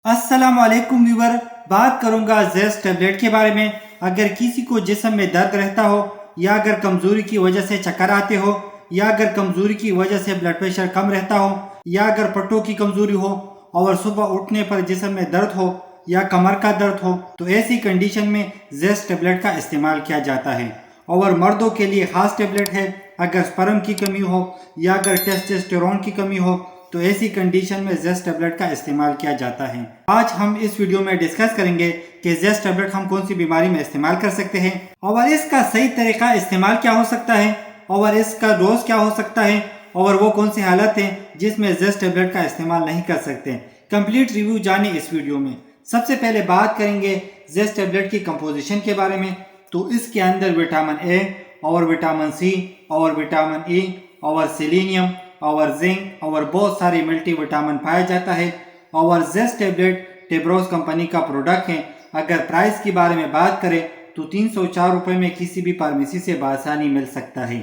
अस्सलाम वालेकुम व्यूवर, बात करूंगा ज़ेस्ट टेबलेट के बारे में। अगर किसी को जिस्म में दर्द रहता हो, या अगर कमज़ोरी की वजह से चक्कर आते हो, या अगर कमज़ोरी की वजह से ब्लड प्रेशर कम रहता हो, या अगर पट्टों की कमज़ोरी हो और सुबह उठने पर जिस्म में दर्द हो या कमर का दर्द हो, तो ऐसी कंडीशन में ज़ेस्ट टेबलेट का इस्तेमाल किया जाता है। और मर्दों के लिए ख़ास टेबलेट है। अगर स्पर्म की कमी हो या अगर टेस्टोस्टेरोन की कमी हो, तो ऐसी कंडीशन में ज़ेस्ट टेबलेट का इस्तेमाल किया जाता है। आज हम इस वीडियो में डिस्कस करेंगे कि ज़ेस्ट टेबलेट हम कौन सी बीमारी में इस्तेमाल कर सकते हैं, और इसका सही तरीका इस्तेमाल क्या हो सकता है, और इसका डोज क्या हो सकता है, और वो कौन सी हालत है जिसमें ज़ेस्ट टेबलेट का इस्तेमाल नहीं कर सकते। कंप्लीट रिव्यू जाने इस वीडियो में। सबसे पहले बात करेंगे ज़ेस्ट टेबलेट की कंपोजिशन के बारे में। तो इसके अंदर विटामिन ए और विटामिन सी और विटामिन ई और सेलेनियम और जिंक और बहुत सारे मल्टी विटामिन पाया जाता है। और ज़ेस्ट टेबलेट टेब्रोस कंपनी का प्रोडक्ट है। अगर प्राइस की बारे में बात करें तो 304 रुपये में किसी भी फार्मेसी से बआसानी मिल सकता है।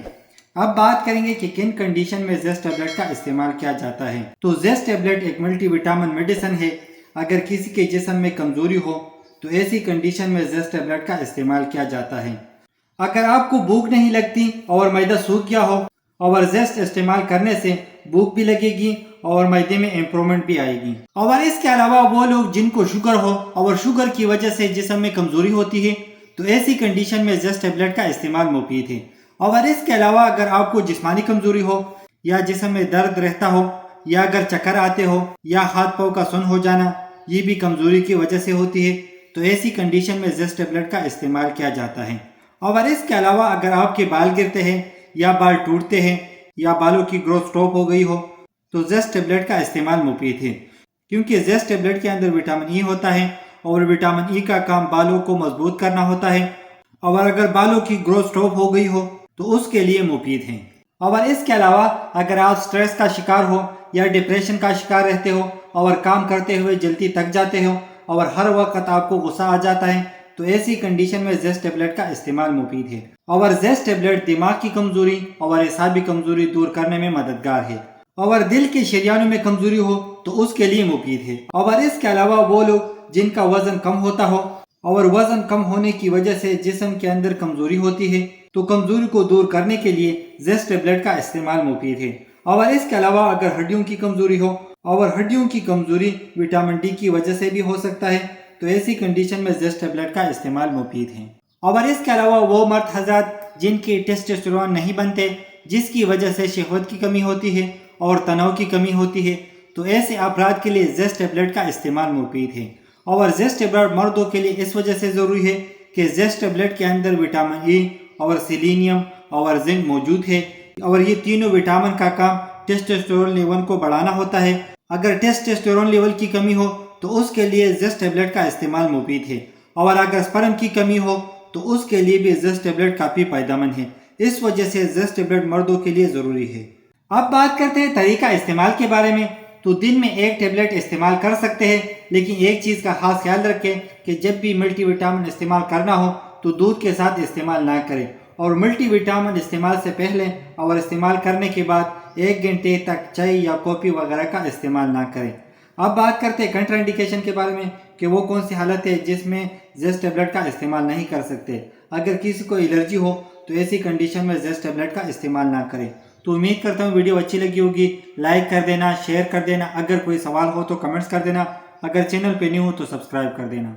अब बात करेंगे कि किन कंडीशन में ज़ेस्ट टेबलेट का इस्तेमाल किया जाता है। तो ज़ेस्ट टेबलेट एक मल्टी विटामिन मेडिसिन है। अगर किसी के जिस्म में कमजोरी हो तो ऐसी कंडीशन में ज़ेस्ट टेबलेट का इस्तेमाल किया जाता है। अगर आपको भूख नहीं लगती और मैदा सूख गया हो, और ज़ेस्ट इस्तेमाल करने से भूख भी लगेगी और मैदे में इम्प्रूवमेंट भी आएगी। और इसके अलावा वो लोग जिनको शुगर हो और शुगर की वजह से जिस्म में कमजोरी होती है, तो ऐसी कंडीशन में ज़ेस्ट टेबलेट का इस्तेमाल मुफीद है। और इसके अलावा अगर आपको जिस्मानी कमजोरी हो या जिस्म में दर्द रहता हो, या अगर चक्कर आते हो या हाथ पाँव का सुन्न हो जाना, ये भी कमजोरी की वजह से होती है, तो ऐसी कंडीशन में ज़ेस्ट टेबलेट का इस्तेमाल किया जाता है। और इसके अलावा अगर आपके बाल गिरते हैं या बाल टूटते हैं या बालों की ग्रोथ स्टॉप हो गई हो, तो ज़ेस्ट टेबलेट का इस्तेमाल मुफीद है। क्योंकि ज़ेस्ट टेबलेट के अंदर विटामिन ई होता है, और विटामिन ई का काम बालों को मजबूत करना होता है। और अगर बालों की ग्रोथ स्टॉप हो गई हो तो उसके लिए मुफीद है। और इसके अलावा अगर आप स्ट्रेस का शिकार हो या डिप्रेशन का शिकार रहते हो और काम करते हुए जल्दी थक जाते हो और हर वक्त आपको गुस्सा आ जाता है, तो ऐसी कंडीशन में ज़ेस्ट टेबलेट का इस्तेमाल मुफीद है। और ज़ेस्ट टेबलेट दिमाग की कमजोरी और एसाबी कमजोरी दूर करने में मददगार है। और दिल के शरियानों में कमजोरी हो तो उसके लिए मुफीद है। और इसके अलावा वो लोग जिनका वजन कम होता हो और वजन कम होने की वजह से जिस्म के अंदर कमजोरी होती है, तो कमजोरी को दूर करने के लिए ज़ेस्ट टेबलेट का इस्तेमाल मुफीद है। और इसके अलावा अगर हड्डियों की कमजोरी हो और हड्डियों की कमजोरी विटामिन डी की वजह से भी हो सकता है, तो ऐसी कंडीशन में ज़ेस्ट टेबलेट का इस्तेमाल मुफीद है। और इसके अलावा वो मर्द हज़रात जिनके टेस्टोस्टेरोन नहीं बनते, जिसकी वजह से शहवत की कमी होती है और तनाव की कमी होती है, तो ऐसे अफराद के लिए ज़ेस्ट टेबलेट का इस्तेमाल मुफीद है। और ज़ेस्ट टेबलेट मर्दों के लिए इस वजह से ज़रूरी है कि ज़ेस्ट टेबलेट के अंदर विटामिन ई और सेलेनियम और जिंक मौजूद है। और ये तीनों विटामिन का काम टेस्टोस्टेरोन लेवल को बढ़ाना होता है। अगर टेस्टोस्टेरोन लेवल की कमी हो तो उसके लिए ज़ेस्ट टेबलेट का इस्तेमाल मुफीद है। और अगर स्पर्म की कमी हो तो उसके लिए भी ज़ेस्ट टेबलेट काफ़ी फायदेमंद है। इस वजह से ज़ेस्ट टेबलेट मर्दों के लिए ज़रूरी है। अब बात करते हैं तरीका इस्तेमाल के बारे में। तो दिन में एक टेबलेट इस्तेमाल कर सकते हैं, लेकिन एक चीज़ का खास ख्याल रखें कि जब भी मल्टी विटामिन इस्तेमाल करना हो तो दूध के साथ इस्तेमाल ना करें, और मल्टी विटामिन इस्तेमाल से पहले और इस्तेमाल करने के बाद 1 घंटे तक चाय या कॉफ़ी वगैरह का इस्तेमाल ना करें। अब बात करते हैं कंट्राइंडिकेशन के बारे में कि वो कौन सी हालत है जिसमें ज़ेस्ट टेबलेट का इस्तेमाल नहीं कर सकते। अगर किसी को एलर्जी हो तो ऐसी कंडीशन में ज़ेस्ट टेबलेट का इस्तेमाल ना करें। तो उम्मीद करता हूँ वीडियो अच्छी लगी होगी। लाइक कर देना, शेयर कर देना, अगर कोई सवाल हो तो कमेंट्स कर देना, अगर चैनल पे न्यू हो तो सब्सक्राइब कर देना।